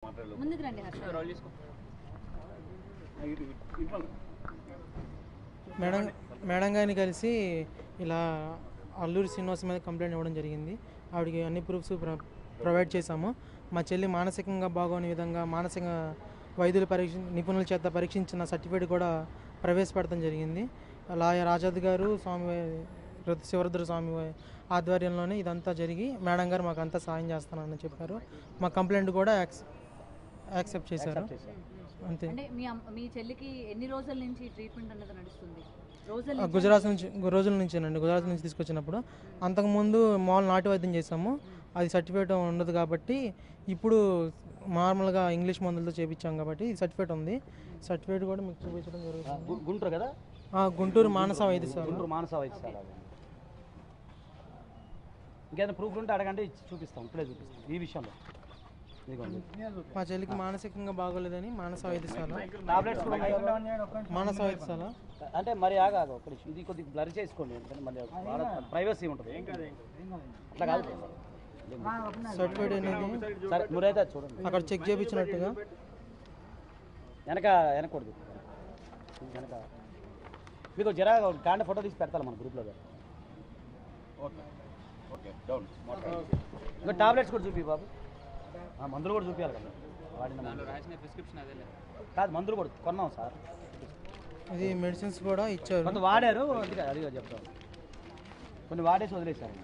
ముందుకు రండి హర్ష. మేడం గారిని కలిసి ఇలా అల్లూరి శ్రీనివాస్ మీద కంప్లైంట్ ఇవ్వడం జరిగింది. ఆవిడకి అన్ని ప్రూఫ్స్ ప్రొవైడ్ చేశాము. మా చెల్లి మానసికంగా బాగోని విధంగా మానసిక వైద్యుల నిపుణుల చేత పరీక్షించిన సర్టిఫికేట్ కూడా ప్రవేశపెడతాం జరిగింది. లాయర్ రాజాద్ గారు శివరుద్ర స్వామి ఆధ్వర్యంలోనే ఇదంతా జరిగి మేడం గారు మాకు అంతా సాయం చేస్తానని చెప్పారు. మా కంప్లైంట్ కూడా యాక్సెప్ట్ చేశారు. అంతే. అంటే మీ చెల్లికి ఎన్ని రోజుల నుంచి ట్రీట్మెంట్ అన్నది నడుస్తుంది? రోజుల నుంచేనండి. గుజరాత్ నుంచి తీసుకొచ్చినప్పుడు అంతకుముందు మామూలు నాటు వైద్యం చేసాము. అది సర్టిఫికేట్ ఉండదు కాబట్టి ఇప్పుడు నార్మల్గా ఇంగ్లీష్ మందులతో చేయించాం కాబట్టి సర్టిఫికేట్ ఉంది. సర్టిఫికేట్ కూడా మీకు చూపించడం జరుగుతుంది. గుంటూరు కదా? గుంటూరు మానస వైద్యశాల. గుంటూరు మానస వైద్యశాల. ఇంకేదైనా ప్రూఫ్ ఉంటే అడగండి, చూపిస్తాం. ఇప్పుడే చూపిస్తాం. ఈ విషయంలో మా చెల్లికి మానసికంగా బాగోలేదని మానస వైద్యశాల. టాబ్లెట్స్ మానస వైద్యశాల అంటే మరి ఆగా ఒకటి ఇది కొద్దిగా బ్లర్ చేసుకోండి, ఎందుకంటే మళ్ళీ ప్రైవసీ ఉంటుంది. అట్లా కాదు, సర్టిఫికేట్ అనేది సరే మీరైతే చూడండి. అక్కడ చెక్ చేయించినట్టుగా వెనకూడదు. వెనక మీకు జరా కాండ ఫోటో తీసి పెడతాను మన గ్రూప్లో. ఇంకా టాబ్లెట్స్ కూడా చూపి బాబు, మందులు కూడా చూపించాలి కదా. వాడిన ప్రిస్క్రిప్షన్ అదే కాదు, మందులు కూడా కొన్నాం సార్. ఇది మెడిసిన్స్ కూడా ఇచ్చారు. కొంత వాడారు, అది చెప్తాను. కొన్ని వాడేసి వదిలేశారు.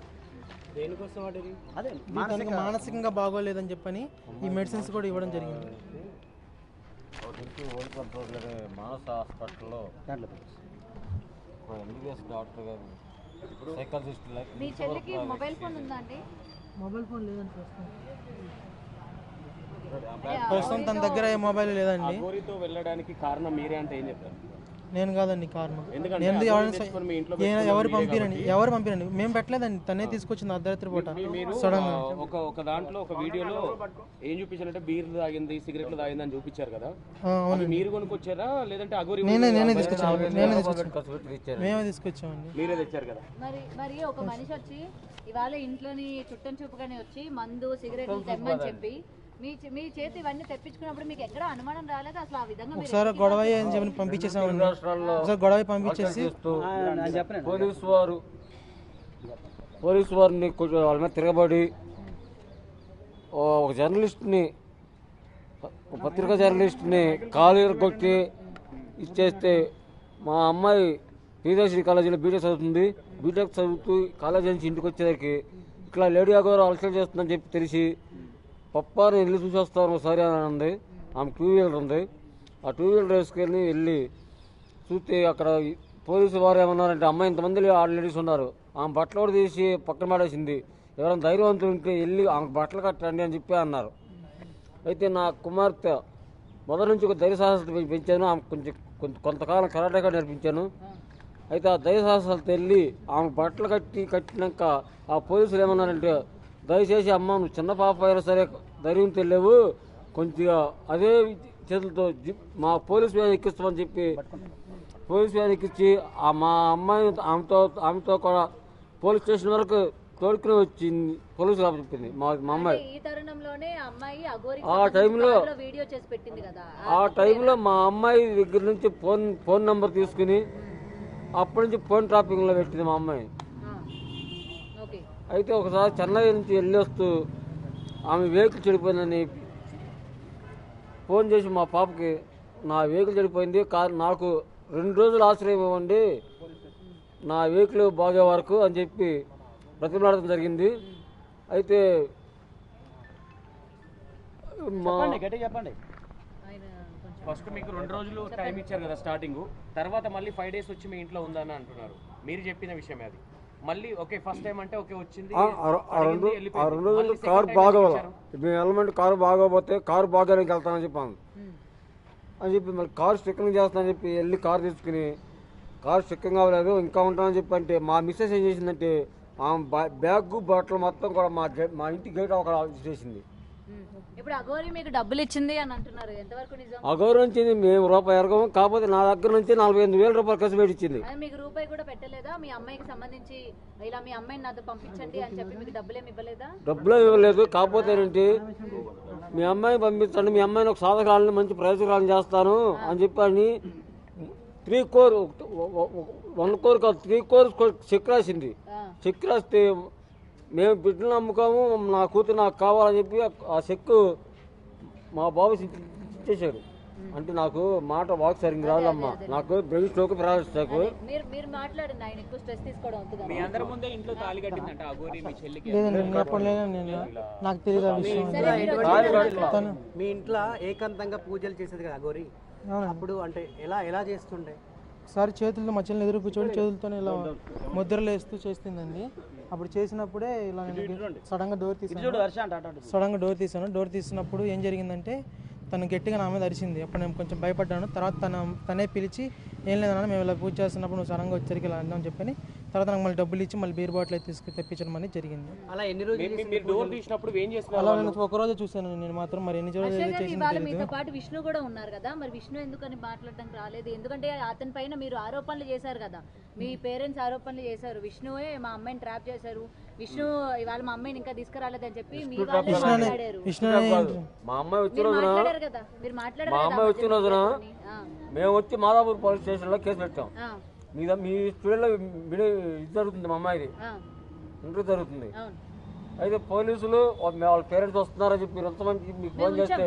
దేనికోసం వాడేది? అదే తనకి మానసికంగా బాగోలేదని చెప్పని ఈ మెడిసిన్స్ కూడా ఇవ్వడం జరిగింది. ఓల్డ్ కంట్రోల్ మానస హాస్పిటల్లో ఎంబీబీఎస్ డాక్టర్ గారు సైకాలజిస్ట్. మీ చెల్లికి మొబైల్ ఫోన్ ఉందా అండి? మొబైల్ ఫోన్ లేదని ప్రస్తుతం తన దగ్గర ఏ మొబైల్ లేదండి. అఘోరితో వెళ్ళడానికి కారణం మీరే అంటే ఏం చెప్తారు? నేను కాదండి కారణం. ఎవరు పంపిరండి, మేము పెట్టలేదండి. తనే తీసుకొచ్చింది అర్ధరాత్రి పూట సడన్ గా. ఒక దాంట్లో ఒక వీడియోలో ఏం చూపించారంటే బీర్లు తాగింది, సిగరెట్లు తాగింది అని చూపించారు కదా. మీరు కొనుక్కొచ్చారా లేదంటే అఘోరి? నేనే తీసుకొచ్చాను. మేమే తీసుకొచ్చామండి. మీరే తెచ్చారు కదా. మరి ఒక మనిషి వచ్చి ఇవాళ ఇంట్లోని చుట్టం చూపుగానే వచ్చి మందు సిగరెట్లు తెమ్మని చెప్పి మీ చేతి ఇవన్నీ తెప్పించుకున్నప్పుడు మీకు ఎక్కడ అనుమానం రాలేదు అసలు? ఆ విధంగా ఒకసారి గొడవ అని చెప్పి పంపించేసామండి. ఒకసారి గొడవ పంపించేసి పోలీసు వారిని వాళ్ళ మీద తిరగబడి ఒక జర్నలిస్ట్ని, పత్రికా జర్నలిస్ట్ని కాలు కొట్టి ఇచ్చేస్తే మా అమ్మాయి శ్రీదేశ్వరి కాలేజీలో బీటెక్ చదువుతుంది. బీటెక్ చదువుతూ కాలేజీ నుంచి ఇంటికి వచ్చేసరికి ఇట్లా లేడీ అగోరు అలసలు చేస్తుందని చెప్పి తెలిసి పప్పాని వెళ్ళి చూసి వస్తాను ఒకసారి అని ఉంది. ఆమె 2 వీలర్ ఉంది. ఆ 2 వీలర్ వేసుకెళ్ళి వెళ్ళి చూస్తే అక్కడ పోలీసు వారు ఏమన్నారంటే అమ్మాయి ఇంతమంది లేడీస్ ఉన్నారు, ఆమె బట్టలు కూడా తీసి పక్కన పడేసింది, ఎవరైనా ధైర్యవంతులు ఉంటే వెళ్ళి ఆమెకు బట్టలు కట్టండి అని చెప్పి అన్నారు. అయితే నా కుమార్తె మొదటి నుంచి ఒక ధైర్య సాహసాలు పెంచాను. ఆమె కొంతకాలం కరాటేగా నేర్పించాను. అయితే ఆ ధైర్య సాహసాలతో వెళ్ళి ఆమె బట్టలు కట్టినాక ఆ పోలీసులు ఏమన్నారంటే దయచేసి అమ్మ నువ్వు చిన్న పాప అయినా సరే ధైర్యంతో వెళ్ళావు, కొంచెంగా అదే చేతులతో మా పోలీస్ వ్యాన్ ఎక్కిస్తామని చెప్పి పోలీస్ వ్యాన్ ఎక్కించి మా అమ్మాయిని ఆమెతో కూడా పోలీస్ స్టేషన్ వరకు తోడుకుని వచ్చింది. పోలీసులు చెప్పింది మా అమ్మాయి. ఆ టైంలో మా అమ్మాయి దగ్గర నుంచి ఫోన్ నెంబర్ తీసుకుని అప్పటి నుంచి ఫోన్ ట్రాపింగ్లో పెట్టింది మా అమ్మాయి. అయితే ఒకసారి చెన్నై నుంచి వెళ్ళొస్తూ ఆమె వెహికల్ చెడిపోయిందని ఫోన్ చేసి మా పాపకి నా వెహికల్ చెడిపోయింది, నాకు 2 రోజులు ఆశ్రయం ఇవ్వండి నా వెహికల్ బాగే వరకు అని చెప్పి బ్రతిమలాడటం జరిగింది. అయితే చెప్పండి. ఫస్ట్ మీకు 2 రోజులు టైం ఇచ్చారు కదా స్టార్టింగ్, తర్వాత మళ్ళీ 5 డేస్ వచ్చి మీ ఇంట్లో ఉందని అంటున్నారు. మీరు చెప్పిన విషయం అది. మళ్ళీ ఓకే ఫస్ట్ టైం అంటే ఓకే వచ్చింది, 2 రోజులు కారు బాగోవాలి, మేము ఎలమెంట్ కారు బాగోపోతే కారు బాగానికి వెళ్తానని చెప్పాను అని చెప్పి మళ్ళీ కారు స్టిక్కరింగ్ చేస్తానని చెప్పి వెళ్ళి కారు తీసుకుని కారు స్టిక్కరింగ్ అవ్వలేదు ఇంకా ఉంటానని చెప్పి అంటే మా మిస్సెస్ ఏం చేసిందంటే ఆమె బ్యాగ్ బట్టలు మొత్తం కూడా మా ఇంటి గేట్ ఒక చేసింది. ఇప్పుడు అఘోరి మీకు డబ్బులు ఇచ్చింది అని అంటున్నారు, ఎంతవరకు నిజం? అగౌరవించింది మేము రూపాయి ఎరగము, కాకపోతే నా దగ్గర నుంచి 45,000 రూపాయలు ఖర్చు పెట్టించింది. అది మీకు రూపాయి కూడా పెట్టలేదా? మీ అమ్మాయికి సంబంధించి ఇలా మీ అమ్మాయిని నాతో పంపించండి అని చెప్పి మీకు డబ్బులు ఏమి ఇవ్వలేదా? డబ్బులు ఇవ్వలేదు, కాకపోతే ఏంటి మీ అమ్మాయిని పంపించండి, మీ అమ్మాయిని ఒక సాధకాలని మంచి ప్రయోజకాలను చేస్తాను అని చెప్పని 3 crore 1 crore కాదు 3 crore చెక్ రాసింది. చెక్ రాస్తే మేము బిడ్డను నమ్ముకోము, నా కూతురు నాకు కావాలని చెప్పి ఆ చెక్ మా బాబు ఇచ్చేసాడు. అంటే నాకు మాట వాక్ సరిగ్గా రాదమ్మా, నాకు బ్రెయిన్ స్ట్రోక్ ప్రారంభిస్తాకు. మీరు మాట్లాడండి, ఆయన ఎక్కువ స్ట్రెస్ తీసుకోవడం అవుతుంది. మీ అందరి ముందే ఇంట్లో తాళి కట్టిందంట అఘోరి మీ చెల్లికి. లేదండి ఎప్పుడు లేదు, నేను నాకు తెలియదు ఆ విషయం. మీ ఇంట్లో ఏకాంతంగా పూజలు చేసేది కదా అఘోరి, అవునండి. అప్పుడు అంటే ఎలా చేస్తుండే? ఒకసారి చేతులతో మా చెల్లిని ఎదురు కూర్చొని చేతులతో ఇలా ముద్రలు వేస్తూ చేస్తుందండి. అప్పుడు చేసినప్పుడే ఇలా సడన్గా డోర్ తీసాను. సడన్గా డోర్ తీసినప్పుడు ఏం జరిగిందంటే తను గట్టిగా నా మీద అరిచింది. అప్పుడు నేను కొంచెం భయపడ్డాను. తర్వాత తనే పిలిచి ఏం లేదన్నా మేము ఇలా పూజ చేస్తున్నప్పుడు నువ్వు సడన్గా వచ్చరికి ఇలా అందామని చెప్పని తర్వాత నాకు మళ్ళీ డబ్బులు ఇచ్చి మళ్ళీ బీర్ బాటిల్ తెప్పించడం అనేది జరిగింది. అలా ఎన్ని రోజులు మీరు డోర్ తీసినప్పుడు ఏం చేస్తున్నారు? అలా నేను ఒక రోజే చూశాను నేను మాత్రం, మరి ఎన్ని రోజులు చేసింది మీతో పాటు విష్ణు కూడా ఉన్నారు కదా, మరి విష్ణు ఎందుకని మాట్లాడడానికి రాలేదు? ఎందుకంటే అతని పైన మీరు ఆరోపణలు చేశారు కదా, మీ పేరెంట్స్ ఆరోపణలు చేశారు, విష్ణువే మా అమ్మాయిని ట్రాప్ చేశారు, విష్ణు ఇవాళ మా అమ్మాయిని ఇంకా తీసుకురాలేదని చెప్పి మీ వాళ్ళు మాట్లాడారు. మా అమ్మాయి వచ్చిన రోజున మాట్లాడారు కదా, మీరు మా మాట్లాడారు అమ్మాయి వచ్చిన రోజున మేము వచ్చి మాదాపూర్ పోలీస్ స్టేషన్లో కేసు పెట్టాం. మీ స్టూడెంట్లో ఇది జరుగుతుంది, మా అమ్మాయిది ఇంటర్వ్యూ జరుగుతుంది. అయితే పోలీసులు వాళ్ళ పేరెంట్స్ వస్తున్నారని చెప్పి మీరు ఎంతమంది మీకు ఫోన్ చేస్తే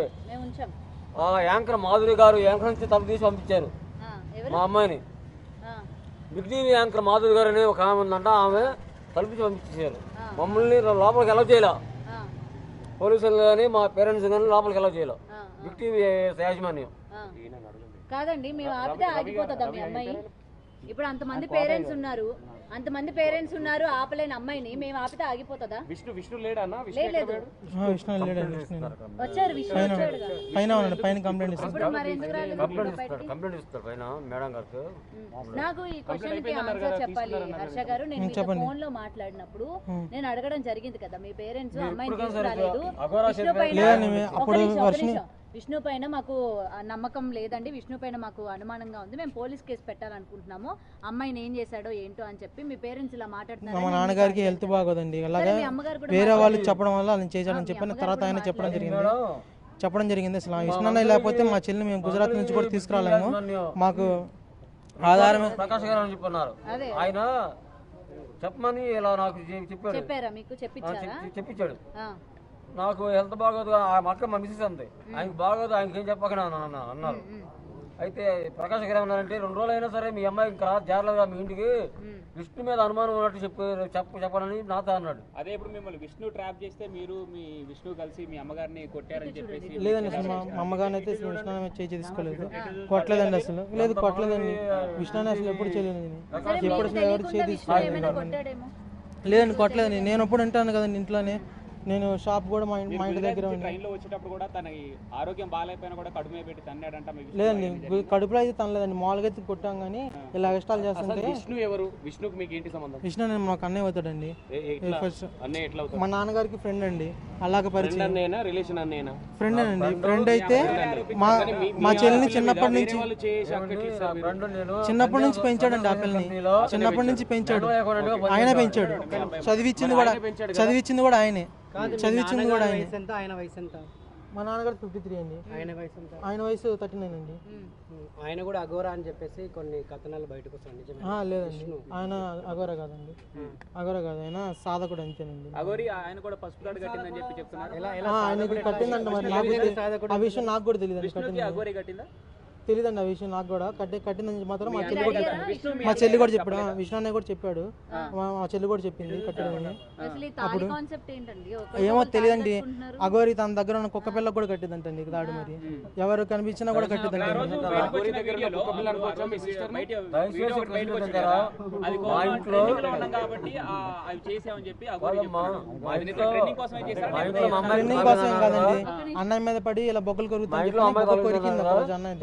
ఆ యాంకర్ మాధురి గారు యాంకర్ నుంచి తప్పు తీసి పంపించారు మా అమ్మాయిని. బిగ్డీవి యాంకర్ మాధురి గారు అనే ఒక ఆమె ఉందంట, ఆమె కల్పించి పంపించేశారు. మమ్మల్ని లోపలికి ఎలా చేయాల పోలీసులు కానీ మా పేరెంట్స్ కానీ లోపలికి ఎలా చేయాలి బిగ్డీవి యాజమాన్యం. కాదండి, మేము ఆపితే ఆగిపోతుందా మీ అమ్మాయి? ఇప్పుడు అంతమంది పేరెంట్స్ ఉన్నారు ఆపలేని అమ్మాయిని మేము ఆపితే ఆగిపోతుందా? విష్ణు లేడన్నా? లేదు వచ్చారు, విష్ణు వచ్చాడు పైన కంప్లైంట్ ఇస్తారు. మరి ఎందుకు రాలేదు? కంప్లైంట్ ఇస్తారు పైన మేడం గారికి. నాకు ఈ క్వశ్చన్ కి ఆన్సర్ చెప్పాలి హర్ష గారు. నేను మీతో ఫోన్ లో మాట్లాడినప్పుడు నేను అడగడం జరిగింది కదా, మీ పేరెంట్స్ అమ్మాయిని తీసుకురాలేదు, విష్ణు పైన మాకు నమ్మకం లేదండి, విష్ణు పైన మాకు అనుమానంగా ఉంది, మేము పోలీస్ కేసు పెట్టాలనుకుంటున్నాము, అమ్మాయిని ఏం చేశాడో ఏంటో అని చెప్పి మీ పేరెంట్స్ ఇలా మాట్లాడుతున్నారు. మా నాన్నగారికి హెల్త్ బాగోదండి, అలాగే వేరే వాళ్ళు చెప్పడం వల్ల ఆయన చేశాడని చెప్పిన తర్వాత ఆయన చెప్పడం జరిగింది. అసలు విష్ణు లేకపోతే మా చెల్లిని మేము గుజరాత్ నుంచి కూడా తీసుకురాలేము, మాకు ఆధారం ప్రకాష్ గారు అని చెప్పన్నారు. ఆయన చెప్పమని ఇలా నాకు చెప్పారా? మీకు చెప్పించాడు. నాకు హెల్త్ బాగోదు, ఆ అక్క మా మిస్సెస్ అంతే, ఆయనకు బాగోదు, ఆయనకి ఏం చెప్పకనే అన్నారు. అయితే ప్రకాష్ గారు ఏమన్నారంటే 2 రోజులు అయినా సరే మీ అమ్మాయి ఇంకా జాగ్రత్తగా మీ ఇంటికి విష్ణు మీద అనుమానం ఉన్నట్టు చెప్పనని నాతో అన్నాడు. అదే ఇప్పుడు మిమ్మల్ని విష్ణు ట్రాప్ చేస్తే మీరు మీ విష్ణు కలిసి మీ అమ్మగారిని కొట్టారని చెప్పేసి. లేదండి, అసలు మా అమ్మగారిని అయితే విష్ణు చేయి తీసుకోలేదు, కొట్టలేదండి, అసలు లేదు కొట్టలేదండి, విష్ణు అసలు ఎప్పుడు చేయలేదు, ఎప్పుడు అసలు ఎవరు చేయి తీసుకోలేదు. లేదండి కొట్టలేదండి, నేను ఎప్పుడు వింటాను కదండి ఇంట్లోనే, నేను షాప్ కూడా మా ఇంటి దగ్గర ట్రైన్లో వచ్చేటప్పుడు కూడా తన ఆరోగ్యం బాగాలేకపోయినా కూడా కడుపు మీద పెట్టి తన్నాడంట. లేదండి కడుపులో అయితే తనలేదండి, మామూలుగా అయితే కొట్టాం కానీ ఇలా ఇష్టాలు చేస్తుంటే. విష్ణు ఎవరు? విష్ణుకి మీకు ఏంటి సంబంధం? విష్ణు నేను మాకు అన్నయ్య అవుతాడండి, ఎట్లా అవుతాడు? మా నాన్నగారికి ఫ్రెండ్ అండి, అలాగే పరిచయం. అన్నయ్యనా రిలేషన్ అన్నయ్యనా? ఫ్రెండ్ అండి, ఫ్రెండ్ అయితే మా చెల్లిని చిన్నప్పటి నుంచి పెంచాడండి, ఆ పిల్లని చిన్నప్పటి నుంచి పెంచాడు, ఆయన పెంచాడు, చదివించింది కూడా ఆయనే, చదివించింది కూడా ఆయన వయసు ఎంత? మా నాన్నగారు 53 అండి, ఆయన వయసు ఎంత? ఆయన వయసు 39 అండి. ఆయన కూడా అఘోరా అని చెప్పేసి కొన్ని కథనాలు బయటకు వస్తాయి. లేదండి ఆయన అఘోరా కాదండి, ఆయన సాధకుడు అంతేనండి. ఆయన కూడా పసుపు తాడు కట్టిందని చెప్పి చెప్తున్నారు. ఆయనకి కట్టిందంట, మరి ఆ విషయం నాకు కూడా తెలియదండి, తెలియదండి ఆ విషయం నాకు కూడా. కట్టిందని మాత్రం మా చెల్లి కూడా చెప్పాడు, విష్ణు అన్నయ్య కూడా చెప్పాడు, మా చెల్లి కూడా చెప్పింది కట్టిందని. అప్పుడు ఏమో తెలియదండి, అఘోరి తన దగ్గర ఉన్న కుక్క పిల్ల కూడా కట్టిందంటండి తాడు, మరి ఎవరు కనిపించినా కూడా కట్టిందంట. ట్రైనింగ్ కోసం కాదండి, అన్నయ్య మీద పడి ఇలా బొక్కలు కొరికింది అన్నయ్య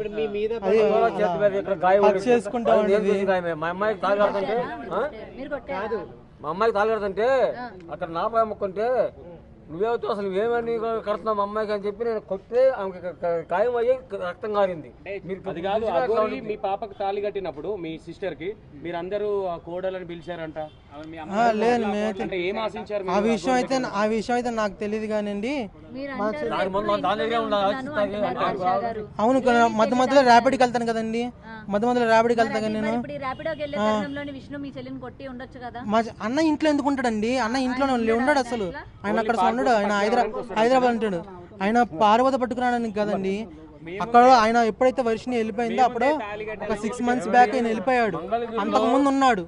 మా అమ్మాయికి తాగలుతుంటే అక్కడ నాపా అమ్ముకుంటే నువ్వేమవుతావు అసలు ఏమని కడుతున్నావు మా అమ్మాయికి అని చెప్పి నేను కొట్టే ఆమెకి ఖాయం అయ్యి రక్తం కారింది. అది కాదు, అగోరి మీ పాపకు తాళి కట్టినప్పుడు మీ సిస్టర్ కి మీరందరూ ఆ కోడలని పిలిచారంట. లేదు మేమైతే అంటే ఏం ఆశించారు? ఆ విషయం అయితే నాకు తెలియదు కానండి. అవును, మధ్య మధ్యలో ర్యాపిడ్కి వెళ్తాను కదండి, మధ్యలో ర్యాపిడ్కి వెళ్తాను కదా నేను. మా అన్న ఇంట్లో ఎందుకు ఉంటాడండి? అన్న ఇంట్లోనే ఉండడు అసలు. ఆయన అక్కడ ఉండడు, ఆయన హైదరాబాద్ ఉంటాడు. ఆయన పార్వత పట్టుకురావడానికి కదండి. అక్కడ ఆయన ఎప్పుడైతే వర్షిని వెళ్ళిపోయిందో అప్పుడు ఒక 6 months బ్యాక్ ఆయన వెళ్ళిపోయాడు. అంతకుముందు ఉన్నాడు,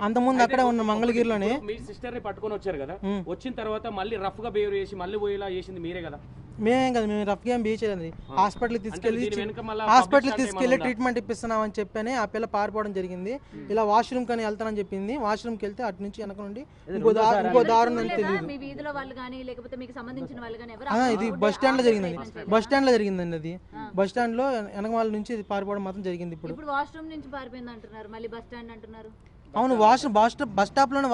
అంతకుముందు అక్కడే ఉన్న మంగళగిరిలోనే. మీ సిస్టర్ ని పట్టుకొని వచ్చారు కదా, వచ్చిన తర్వాత మళ్ళీ రఫ్ గా బిహేవ్ చేసి మళ్ళీ పోయేలా చేసింది మీరే కదా? మేమేం కదా, మేము రఫ్ గేమ్ బిహేవ్ చేయలేదు. హాస్పిటల్కి తీసుకెళ్ళి ట్రీట్మెంట్ ఇప్పిస్తున్నామని చెప్పని ఆ పిల్ల పారిపోవడం జరిగింది. ఇలా వాష్రూమ్ కానీ వెళ్తానని చెప్పింది. వాష్రూమ్కి వెళ్తే అటు నుంచి వెనక నుండి ఇంకో దారుణం అని తెలియదు. ఇది బస్ స్టాండ్ లో జరిగిందండి. అది బస్ స్టాండ్ లో వెనకమాల నుంచి పారిపోవడం మాత్రం జరిగింది. ఇప్పుడు వాష్రూమ్ నుంచి పారిపోయింది అంటున్నారు, మళ్ళీ బస్ స్టాండ్ అంటున్నారు. అవును, బస్ స్టాప్ లోనే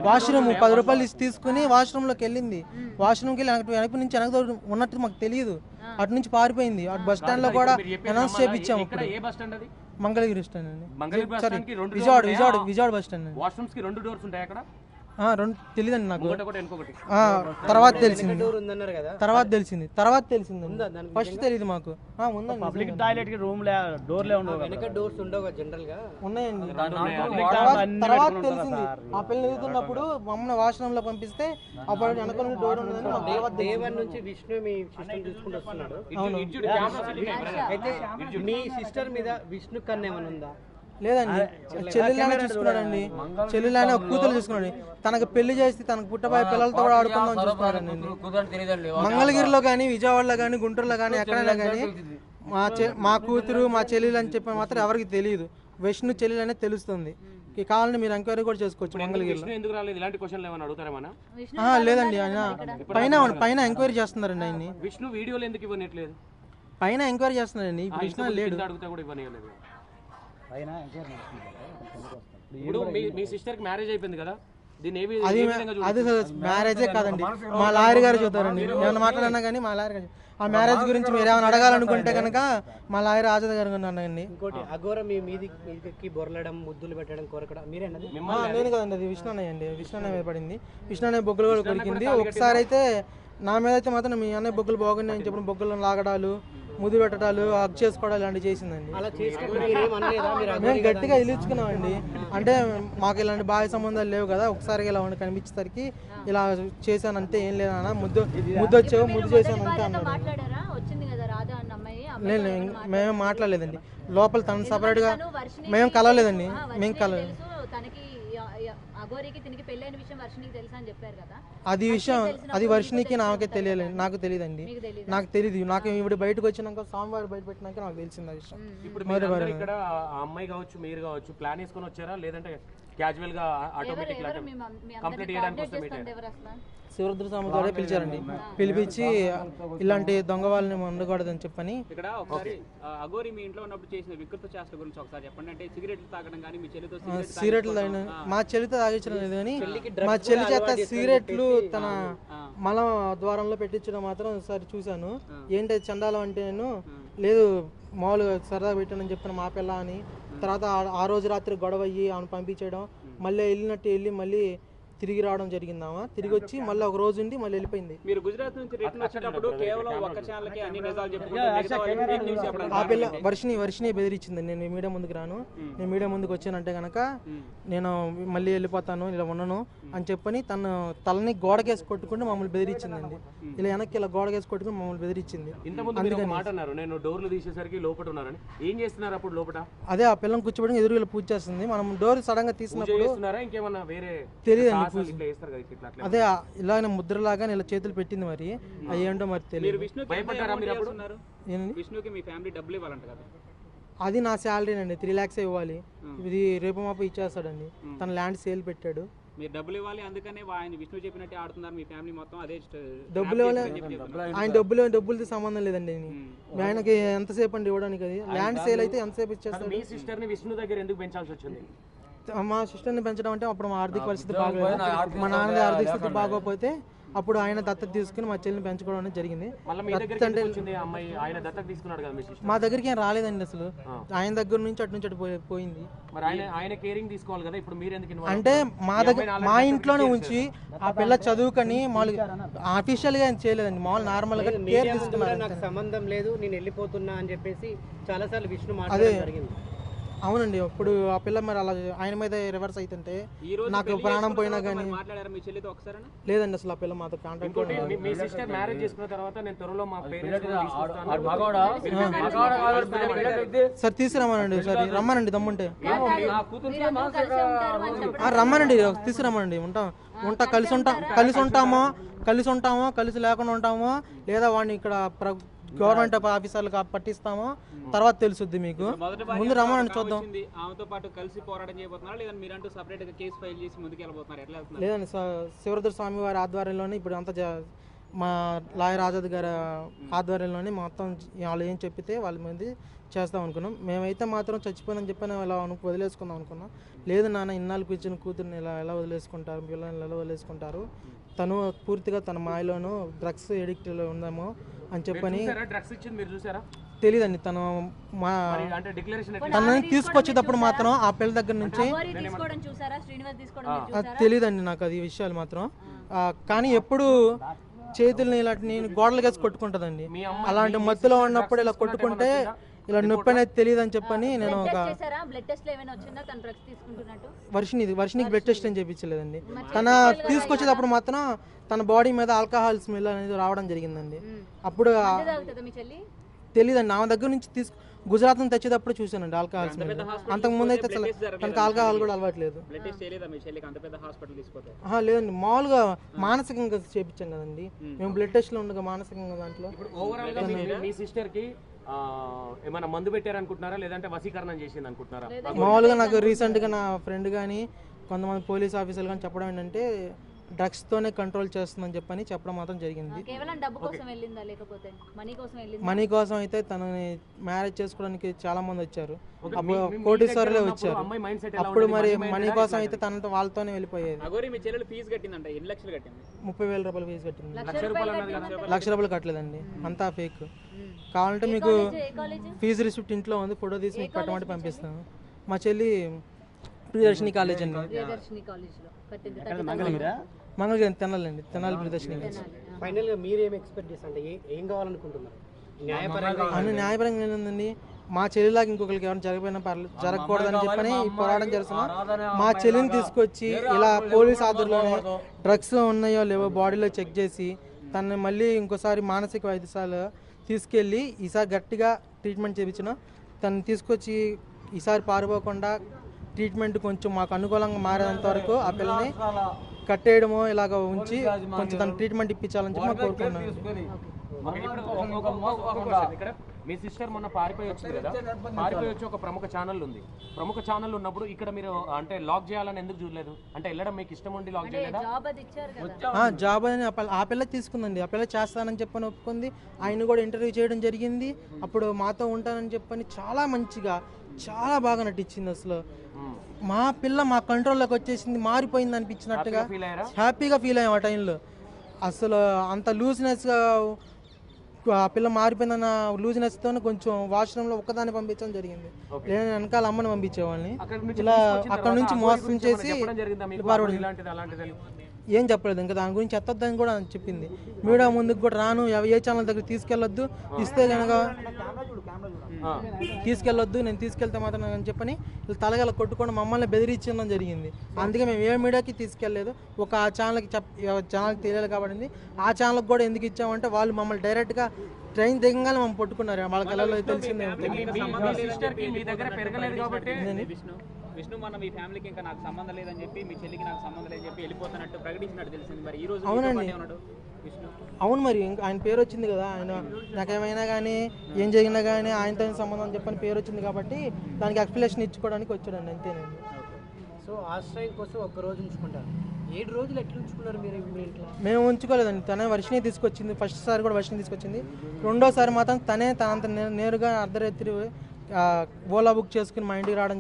వాష్రూమ్ 10 రూపాయలు తీసుకుని వాష్రూమ్ లోకి వెళ్ళింది. వాష్రూమ్కి వెళ్ళి వెనక నుంచి వెనక ఉన్నట్టు మాకు తెలియదు. అటు నుంచి పారిపోయింది. అటు బస్ స్టాండ్ లో కూడా అనౌన్స్ చేయించాము. మంగళగిరి స్టాండ్ అండి, విజయవాడ బస్ స్టాండ్ అండి. వాష్రూమ్స్ కి 2 doors ఉంటాయి అక్కడ? తెలియదండి నాకు. తర్వాత తెలిసింది. ఫస్ట్ తెలియదు మాకు. పబ్లిక్ టాయిలెట్ కి రూమ్ డోర్లే ఉండవు, వెనక డోర్స్ ఉండవు జనరల్ గా. ఉన్నాయండి. తర్వాత తెలిసింది. ఆ పిల్లలు ఎదుగుతున్నప్పుడు మమ్మల్ని వాష్రూమ్ లో పంపిస్తే అప్పుడు వెనక నుండి డోర్ ఉండదని. దేవన్ నుంచి విష్ణు మీ సిస్టర్ తీసుకుంటూ వస్తున్నాడు. అయితే మీ సిస్టర్ మీద విష్ణు కన్నా ఏమైనా ఉందా? లేదండి, చెల్లెలానే చూసుకున్నాడండి. చెల్లెలానే ఒక కూతురు చూసుకున్నాడు. తనకు పెళ్లి చేసి తనకు పుట్టబోయే పిల్లలతో కూడా ఆడుకుందాం చూసుకున్నాడండి. మంగళగిరిలో కానీ, విజయవాడలో కానీ, గుంటూరులో కానీ, ఎక్కడైనా కానీ మా కూతురు మా చెల్లెలు అని చెప్పి మాత్రం ఎవరికి తెలియదు. విష్ణు చెల్లెలు అనేది తెలుస్తుంది. కావాలని మీరు ఎంక్వైరీ కూడా చేసుకోవచ్చు మంగళగిరిలో. లేదండి, ఆయన పైన ఎంక్వైరీ చేస్తున్నారండి. ఆయన్ని విష్ణు వీడియోలు ఎందుకు ఇవ్వట్లేదు? పైన ఎంక్వైరీ చేస్తున్నారండి. విష్ణు లేడు. ఇప్పుడు మీ సిస్టర్ కి మ్యారేజ్ అయిపోయింది కదా, అది మ్యారేజే కాదండి, మా లాయర్ గారు చూస్తారండి. నేను మాట్లాడినా కానీ మా లాయర్ గారు ఆ మ్యారేజ్ గురించి మీరు ఏమైనా అడగాలనుకుంటే కనుక మా లాయర్ ఆజాద్ గారు అన్నాయండి. ఇంకోటి అఘోర మీదికి బొరలడం, ముద్దులు పెట్టడం, కోరకడం మీరేనండి? నేను కదండి, అది విష్ణు అన్నయ్య అండి. విష్ణు అన్నయ్య మీద పడింది. విష్ణు అన్నయ్య బొగ్గులు కూడా కొరికింది. ఒకసారి అయితే నా మీద అయితే మాత్రం మీ అన్నయ్య బొగ్గులు బాగున్నాయి అని చెప్పిన బొగ్గులను లాగడాలు, ముద్దు పెట్టడాలు, హగ్ చేసుకోవడాలు ఇలాంటివి చేసిందండి. మేము గట్టిగా ఇలుచుకున్నామండి. అంటే మాకు ఇలాంటి బాహ్య సంబంధాలు లేవు కదా, ఒకసారి ఇలా ఉండి కనిపించేసరికి ఇలా చేశాను అంతే, ఏం లేదన్నా. ముద్దు వచ్చావు, ముద్దు చేశాను అంతే అన్నాడు. లేదు, మేమేం మాట్లాడలేదండి. లోపల తను సపరేట్ గా మేము కలవలేదండి. మేము కలవలేదు. అది వర్షినికి నాకే తెలియలేదు. నాకు తెలియదండి. నాకు తెలియదు. నాకు ఇప్పుడు బయటకు వచ్చినాక స్వామివారి బయట పెట్టినాక నాకు తెలిసింది ఆ విషయం. ఇప్పుడు ఇక్కడ ఆ అమ్మాయి కావచ్చు, మీరు కావచ్చు, ప్లాన్ వేసుకొని వచ్చారా లేదంటే క్యాజువల్ గా ఆటోమేటిక్ కంప్లీట్ చేయడానికి? శివరుద్ర స్వామి గారే పిలిచారండి. పిలిపించి ఇలాంటి దొంగ వాళ్ళని ఉండకూడదని చెప్పని. ఇక్కడ ఒకసారి అఘోరి మీ ఇంట్లో ఉన్నప్పుడు చేసిన వికృత చేష్టల గురించి ఒకసారి చెప్పండి. అంటే సిగరెట్లు తాగడం కానీ, మీ చెల్లితో సిగరెట్లు తాగిన మా చెల్లితో తాగించడం లేదు కానీ మా చెల్లి చేత సిగరెట్లు తన మల ద్వారంలో పెట్టించడం మాత్రం ఒకసారి చూశాను. ఏంటి చండాలం అంటే నేను లేదు మామూలుగా సరదా పెట్టానని చెప్తాను మా పిల్ల అని. తర్వాత ఆ రోజు రాత్రి గొడవ అయ్యి ఆమెను పంపించడం, మళ్ళీ వెళ్ళినట్టు వెళ్ళి మళ్ళీ తిరిగి రావడం జరిగిందామా. తిరిగి వచ్చి మళ్ళీ ఒక రోజు ఉండి మళ్ళీ వెళ్ళిపోయింది. మీరు గుజరాత్ నుంచి రిటర్న్ వచ్చేటప్పుడు కేవలం ఒక్క ఛానల్కి అన్ని నిజాలు చెప్పుకుంటూ ఆ పిల్ల వర్షిని బెదిరించింది. నేను మీడియా ముందుకు రాను, నేను మీడియా ముందుకు వచ్చానంటే కనుక నేను మళ్ళీ వెళ్ళిపోతాను, ఇలా ఉండను అని చెప్పని తను తలని గోడకేసి కొట్టుకుంటూ మమ్మల్ని బెదిరించిందండి. ఇలా వెనక్కి ఇలా గోడకేసి కొట్టుకుని మమ్మల్ని బెదిరించింది. నేను డోర్లు తీసేసరికి లోపల ఉన్నారని ఏం చేస్తున్నారు అప్పుడు లోపల? అదే ఆ పిల్లని కూర్చోబెట్టి ఎదురుగా పూజ చేస్తుంది. మనం డోర్ సడన్ గా తీసినప్పుడు ఇంకేమన్నా వేరే తెలియదండి. అదే ఇలాగ ముద్రలాగా ఇలా చేతులు పెట్టింది. మరి అవి ఏంటో మరి తెలియదు. అది నా శాలరీ అండి, 3 lakhs ఇవ్వాలి. ఇది రేపు మాపు ఇచ్చేస్తాడండి. తన ల్యాండ్ సేల్ పెట్టాడు. మీరు డబ్బులు ఇవ్వాలి, అందుకనే ఆయన విష్ణు చెప్పినట్టే ఆడుతున్నారు. మీ ఫ్యామిలీ మొత్తం అదే డబ్బులు ఇవ్వాలి. ఆయన డబ్బులతో సంబంధం లేదండి. ఆయనకి ఎంతసేపు అండి ఇవ్వడానికి? అది ల్యాండ్ సేల్ అయితే ఎంతసేపు ఇచ్చేస్తారు. మీ సిస్టర్ ని విష్ణు దగ్గర ఎందుకు పెంచాల్సి వచ్చింది? మా సిస్టర్ని పెంచడం అంటే అప్పుడు మా ఆర్థిక పరిస్థితి బాగోలేదు. మా నాన్నది ఆర్థిక స్థితి బాగోకపోతే అప్పుడు ఆయన దత్తత తీసుకుని మా చెల్లిని పెంచుకోవడం అనేది జరిగింది. మళ్ళీ మీ దగ్గరికి ఎందుకు వచ్చింది ఆ అమ్మాయి? ఆయన దత్తత తీసుకున్నాడు కదా మీ సిస్టర్. మా దగ్గరికి ఏం రాలేదండి అసలు, ఆయన దగ్గర నుంచి అటు నుంచి అటు పోయింది. మరి ఆయన కేరింగ్ తీసుకోవాలి కదా, ఇప్పుడు మీరు ఎందుకు అంటే మా ఇంట్లోనే ఉంచి ఆ పిల్ల చదువుకొని మామూలుగా అఫీషియల్ గా ఏం చేయలేదండి, మామూలు నార్మల్ గా కేర్ తీసుకున్నారు. నాకు సంబంధం లేదు, నేను వెళ్ళిపోతున్నా అని చెప్పేసి చాలా సార్లు విష్ణు మాట్లాడడం జరిగింది. అవునండి, ఇప్పుడు ఆ పిల్ల మరి అలా ఆయన మీద రివర్స్ అవుతుంటే నాకు ప్రాణం పోయినా కానీ లేదండి అసలు ఆ పిల్ల మాతో కాంటాక్ట్. మీ సిస్టర్ మ్యారేజ్ చేసుకున్న తర్వాత నేను త్వరలో మా సార్ తీసుకురమ్మనండి, సరే రమ్మనండి దమ్ముంటే రమ్మనండి, తీసుకురమ్మనండి. కలిసి ఉంటామో కలిసి లేకుండా ఉంటామో, లేదా వాడిని ఇక్కడ గవర్నమెంట్ ఆఫీసర్లకు పట్టిస్తామో తర్వాత తెలుసుద్ది మీకు. ముందు రమ్మనండి చూద్దాం. ఆమెతో పాటు కలిసి పోరాటం చేయబోతున్నారా లేదా మీరంటూ సెపరేట్ గా కేసు ఫైల్ చేసి ముందుకు వెళ్ళబోతున్నారు? ఎట్లా వెళ్తున్నారు? లేదండి, శివరుద్ర స్వామి వారి ఆధ్వర్యంలోనే ఇప్పుడు అంతా మా లాయర్ ఆజాద్ గారి ఆధ్వర్యంలోనే మొత్తం వాళ్ళు ఏం చెప్పితే వాళ్ళ మీద చేస్తాం అనుకున్నాం. మేమైతే మాత్రం చచ్చిపోయిందని చెప్పని ఇలా వదిలేసుకుందాం అనుకున్నాం. లేదు నాన్న, ఇన్నాళ్ళు కూర్చుని కూతుర్ని ఎలా వదిలేసుకుంటారు, పిల్లల్ని ఎలా వదిలేసుకుంటారు, తను పూర్తిగా తన మాయలోనూ డ్రగ్స్ ఎడిక్ట్లో ఉందేమో అని చెప్పని తెలియదండి. తనని తీసుకొచ్చేటప్పుడు మాత్రం ఆ పిల్ల దగ్గర నుంచి తెలియదండి నాకు అది విషయాలు మాత్రం. కానీ ఎప్పుడు చేతుల్ని ఇలాంటి నేను గోడలుగేసి కొట్టుకుంటుందండి. అలాంటి మత్తులో ఉన్నప్పుడు ఇలా కొట్టుకుంటే ఇలా నొప్పి అనేది తెలియదు అని చెప్పని నేను ఒక వర్షినికి బ్లడ్ టెస్ట్ అని చేయించలేదండి. తన తీసుకొచ్చేటప్పుడు మాత్రం తన బాడీ మీద ఆల్కహాల్ స్మెల్ అనేది రావడం జరిగిందండి. అప్పుడు తెలియదండి, నా దగ్గర నుంచి గుజరాత్ నుంచి తెచ్చేటప్పుడు చూసానండి ఆల్కహాల్ స్మెల్. అంతకుముందు అయితే తనకు ఆల్కహాల్ కూడా అలవాట్లేదు. లేదండి, మామూలుగా మానసికంగా చేయించాం కదండి మేము, బ్లడ్ టెస్ట్ లో ఉండగా మానసికంగా దాంట్లో. మీ సిస్టర్ కి ఏమైనా మందు పెట్టారనుకుంటున్నారా లేదంటే వశీకరణం చేసింది అనుకుంటున్నారా? మామూలుగా నాకు రీసెంట్ గా నా ఫ్రెండ్ కానీ కొంతమంది పోలీస్ ఆఫీసర్లు కానీ చెప్పడం ఏంటంటే డ్రగ్స్ తోనే కంట్రోల్ చేస్తుందని చెప్పని చెప్పడం మాత్రం జరిగింది. మనీ కోసం అయితే తనని మ్యారేజ్ చేసుకోవడానికి చాలా మంది వచ్చారు, కోటీశ్వరులే వచ్చారు. అప్పుడు మరి మనీ కోసం అయితే తనతో వాళ్ళతోనే వెళ్ళిపోయేది. 30,000 రూపాయలు ఫీజు కట్టింది. 1,00,000 రూపాయలు కట్టలేదండి, అంతా ఫేక్. కావాలంటే మీకు ఫీజు రిసిప్ట్ ఇంట్లో ఉంది, ఫోటో తీసి మీకు పెట్టమంటే పంపిస్తాను. మా చెల్లి ప్రియదర్శిని కాలేజ్ అండి, మంగళగిరి తెనాలండి, తెనాలి ప్రియదర్శిని కాలేజ్. ఫైనల్ గా మీరు ఏం ఎక్స్పెక్ట్ చేస్తారు, ఏం కావాలనుకుంటున్నారు? న్యాయపరంగా ఏంటండి, మా చెల్లిలాగా ఇంకొకరికి ఎవరైనా జరిగిపోయినా జరగకూడదని చెప్పని పోరాటం చేస్తున్నాం. మా చెల్లిని తీసుకొచ్చి ఇలా పోలీస్ ఆధ్వర్యంలోనే డ్రగ్స్ ఉన్నాయో లేవో బాడీలో చెక్ చేసి తనని మళ్ళీ ఇంకోసారి మానసిక వైద్యశాల తీసుకెళ్ళి ఈసారి గట్టిగా ట్రీట్మెంట్ చేయించిన, తను తీసుకొచ్చి ఈసారి పారిపోకుండా ట్రీట్మెంట్ కొంచెం మాకు అనుకూలంగా మారేంత వరకు ఆ పిల్లని కట్టేయడమో ఇలాగ ఉంచి కొంచెం తన ట్రీట్మెంట్ ఇప్పించాలని చెప్పి మాకు కోరుకున్నాను. ఇక్కడ మీ సిస్టర్ మొన్న పారిపోయి వచ్చింది కదా, పారిపోయి వచ్చి ఒక ప్రముఖ ఛానల్ ఉంది. ప్రముఖ ఛానల్ ఉన్నప్పుడు ఇక్కడ మీరు అంటే లాక్ చేయాలని ఎందుకు చూడలేదు? అంటే వెళ్ళడం మీకు ఇష్టం ఉండి లాక్ చేయలేదా? జాబ్ అని ఆ పిల్ల తీసుకుందండి, ఆ పిల్ల చేస్తానని చెప్పని ఒప్పుకుంది. ఆయన కూడా ఇంటర్వ్యూ చేయడం జరిగింది. అప్పుడు మాతో ఉంటానని చెప్పని చాలా మంచిగా చాలా బాగా నటించింది. అసలు మా పిల్ల మా కంట్రోల్లోకి వచ్చేసింది, మారిపోయింది అనిపించినట్టుగా హ్యాపీగా ఫీల్ అయ్యాం ఆ టైంలో. అసలు అంత లూజ్నెస్గా ఆ పిల్ల మారిపోయిందన్న లూజ్నెస్తో కొంచెం వాష్రూమ్లో ఒక్కదాన్ని పంపించడం జరిగింది. నేను వెనకాల అమ్మని పంపించేవాళ్ళని. ఇలా అక్కడ నుంచి మోసం చేసి ఏం చెప్పలేదు, ఇంకా దాని గురించి ఎత్తొద్దని కూడా చెప్పింది. మీడియా ముందుకు కూడా రాను, ఏ ఛానల్ దగ్గర తీసుకెళ్ళొద్దు, ఇస్తే కనుక తీసుకెళ్ళొద్దు, నేను తీసుకెళ్తే మాత్రం అని చెప్పని తలగల కొట్టుకొని మమ్మల్ని బెదిరించడం జరిగింది. అందుకే మేము ఏ మీడియాకి తీసుకెళ్ళలేదు. ఒక ఆ ఛానల్కి ఛానల్కి తెలియాలి కాబట్టి ఆ ఛానల్కి కూడా ఎందుకు ఇచ్చామంటే వాళ్ళు మమ్మల్ని డైరెక్ట్గా ట్రైన్ దిగంగానే మమ్మల్ని పట్టుకున్నారు. వాళ్ళ కళలో తెలిసిందే. విష్ణు మన మీ ఫ్యామిలీకి ఇంకా నాకు సంబంధం లేదని చెప్పి, మీ చెల్లికి నాకు సంబంధం లేదని చెప్పి వెళ్ళిపోతున్నట్టు ప్రకటించినట్టు తెలిసింది. మరి ఈ రోజు అవునండి, అవును, మరి ఇంకా ఆయన పేరు వచ్చింది కదా, ఆయన నాకేమైనా కానీ ఏం జరిగినా కానీ ఆయనతో సంబంధం చెప్పని పేరు వచ్చింది కాబట్టి దానికి ఎక్స్ప్లెనేషన్ ఇచ్చుకోవడానికి వచ్చాడండి, అంతేనండి. సో ఆశ్రయం కోసం ఒక్క రోజు ఉంచుకుంటారు, 7 రోజులు ఎట్లా ఉంచుకున్నారు మీరు మీ ఇంట్లో? మేము ఉంచుకోలేదండి, తనే వర్షిని తీసుకొచ్చింది. ఫస్ట్ సారి కూడా వర్షిని తీసుకొచ్చింది. రెండోసారి మాత్రం తనంత నేరుగా అర్ధరాత్రి ఓలా బుక్ చేసుకుని మా ఇంటికి రావడం